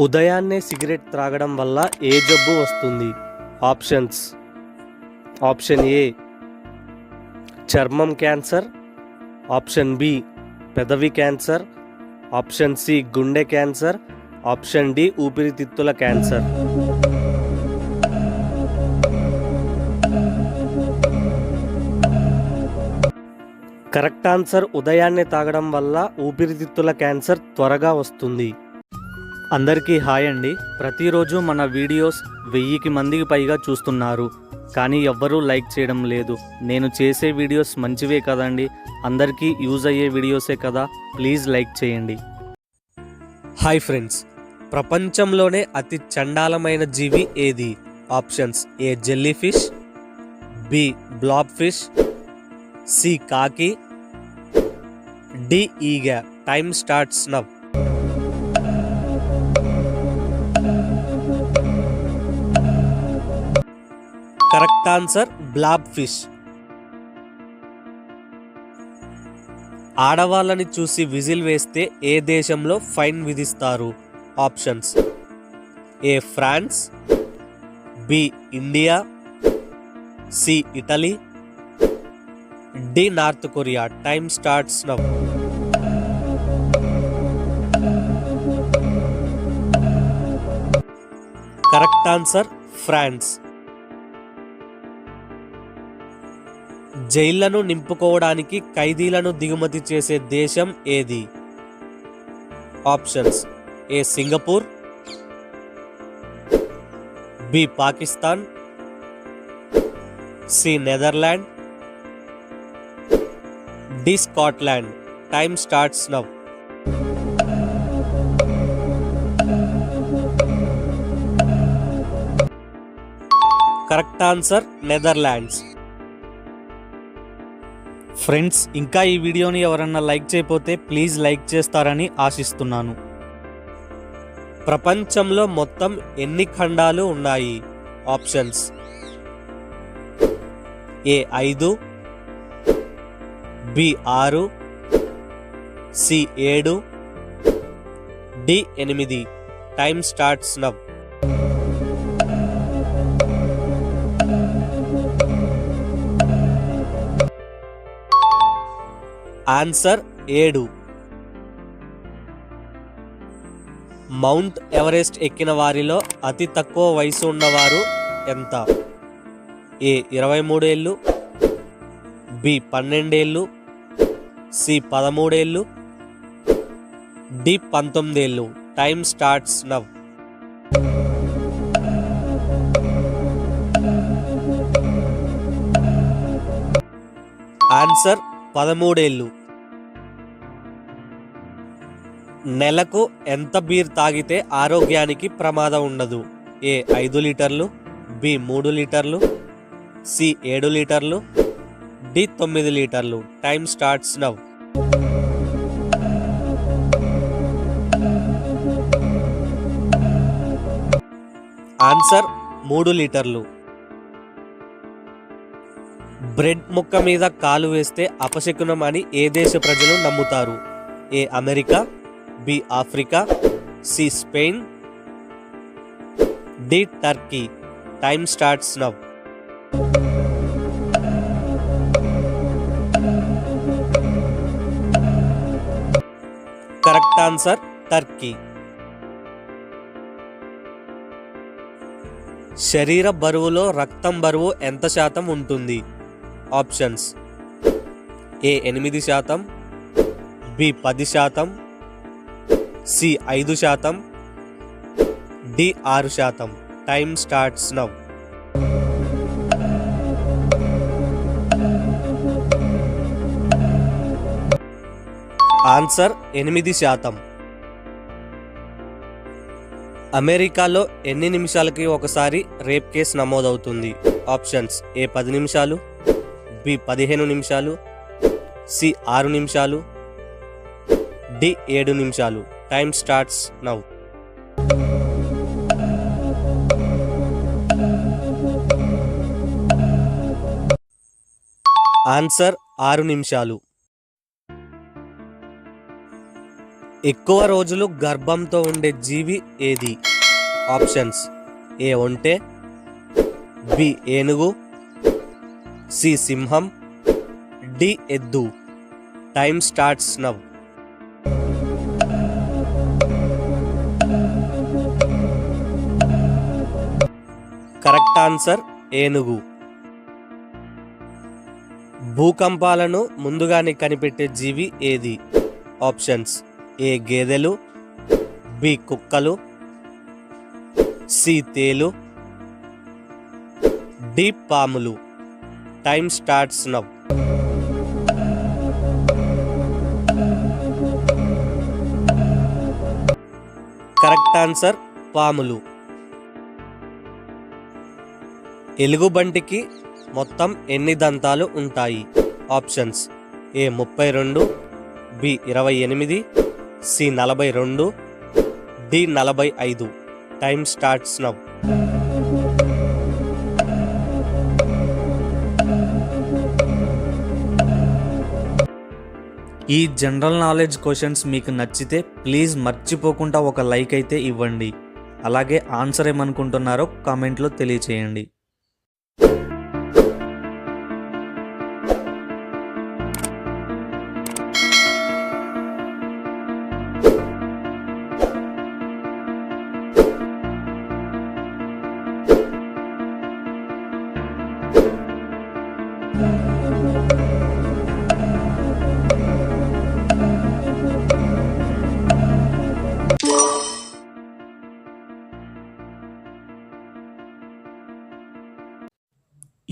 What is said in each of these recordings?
ఉదయాన్నే సిగరెట్ త్రాగడం వల్ల ఏ జబ్బు వస్తుంది? ఆప్షన్స్: ఆప్షన్ ఏ చర్మం క్యాన్సర్, ఆప్షన్ బి పెదవి క్యాన్సర్, ఆప్షన్ సి గుండె క్యాన్సర్, ఆప్షన్ డి ఊపిరితిత్తుల క్యాన్సర్. కరెక్ట్ ఆన్సర్ ఉదయాన్నే తాగడం వల్ల ఊపిరితిత్తుల క్యాన్సర్ త్వరగా వస్తుంది. అందరికీ హాయ్ అండి. ప్రతిరోజు మన వీడియోస్ 1000 మందికి పైగా చూస్తున్నారు, కానీ ఎవ్వరూ లైక్ చేయడం లేదు. నేను చేసే వీడియోస్ మంచివే కదండి, అందరికీ యూజ్ అయ్యే వీడియోసే కదా, ప్లీజ్ లైక్ చేయండి. హాయ్ ఫ్రెండ్స్, ప్రపంచంలోనే అతి చండాలమైన జీవి ఏది? Options: A jelly fish, B blob fish, C కాకి, డి ఈగ. Time starts now. Correct answer blob fish. ఆడవాళ్ళని చూసి విజిల్ వేస్తే ఏ దేశంలో ఫైన్ విధిస్తారు? Options: A France, B India, C Italy, D North Korea. Time starts now. Correct answer France. జైళ్లను నింపుకోవడానికి ఖైదీలను దిగుమతి చేసే దేశం ఏది? Options: A Singapore, B Pakistan, C Netherland, D Scotland. Time starts now. Correct answer Netherlands. Friends, ఇంకా ఈ వీడియోని ఎవరన్నా లైక్ చేయకపోతే ప్లీజ్ లైక్ చేస్తారని ఆశిస్తున్నాను. ప్రపంచంలో మొత్తం ఎన్ని ఖండాలు ఉన్నాయి? Options: A 5, B 6, C 7, D 8. Time starts now. Answer 7. Mount Everest ఎక్కిన వారిలో అతి తక్కువ వయసు ఉన్నవారు ఎంత? ఏ 23 ఏళ్ళు, బి 12 ఏళ్ళు, సి 13 ఏళ్ళు, డి 19 ఏళ్ళు. Time starts now. ఆన్సర్ 13 ఏళ్ళు. నెలకు ఎంత బీర్ తాగితే ఆరోగ్యానికి ప్రమాదం ఉండదు? ఏ 5 లీటర్లు, బి 3 లీటర్లు, సి 7 లీటర్లు, డి 9 లీటర్లు. Time starts now. ఆన్సర్ 3 లీటర్లు. బ్రెడ్ ముక్క మీద కాలు వేస్తే అపశకునం అని ఏ దేశ ప్రజలు నమ్ముతారు? A America, B Africa, C Spain, D Turkey. Time starts now. Correct answer Turkey. శరీర బరువులో రక్తం బరువు ఎంత శాతం ఉంటుంది? Options: A 8%, B 10%, C 5%, D 6%. Time starts now. Answer 8%. అమెరికాలో ఎన్ని నిమిషాలకి ఒకసారి రేప్ కేసు నమోదవుతుంది? ఆప్షన్స్: ఏ 10 నిమిషాలు, బి 15 నిమిషాలు, సి 6 నిమిషాలు, డి 7 నిమిషాలు. Time starts now. ఆన్సర్ 6 నిమిషాలు. ఎక్కువ రోజులు గర్భంతో ఉండే జీవి ఏది? ఆప్షన్స్: ఏ ఒంటె, బి ఏనుగు, సి సింహం, డి ఎద్దు. Time starts now. Correct answer ఏనుగు. భూకంపాలను ముందుగానే కనిపెట్టే జీవి ఏది? ఆప్షన్స్: ఏ గేదెలు, బి కుక్కలు, సి తేలు, డి పాములు. Time starts now. Correct answer పాములు. ఎలుగుబంటికి మొత్తం ఎన్ని దంతాలు ఉంటాయి? Options: A 32, B 28, C 42, D 45. Time starts now. ఈ జనరల్ నాలెడ్జ్ క్వశ్చన్స్ మీకు నచ్చితే ప్లీజ్ మర్చిపోకుండా ఒక లైక్ అయితే ఇవ్వండి. అలాగే ఆన్సర్ ఏమనుకుంటున్నారో కామెంట్లో తెలియచేయండి.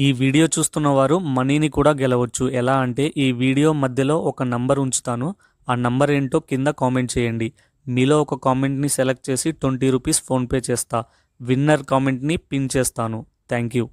ఈ వీడియో చూస్తున్న వారు మనీని కూడా గెలవచ్చు. ఎలా అంటే ఈ వీడియో మధ్యలో ఒక నంబర్ ఉంచుతాను. ఆ నంబర్ ఏంటో కింద కామెంట్ చేయండి. మీలో ఒక కామెంట్ని సెలెక్ట్ చేసి 20 రూపీస్ ఫోన్పే చేస్తా. విన్నర్ కామెంట్ని పిన్ చేస్తాను. Thank you.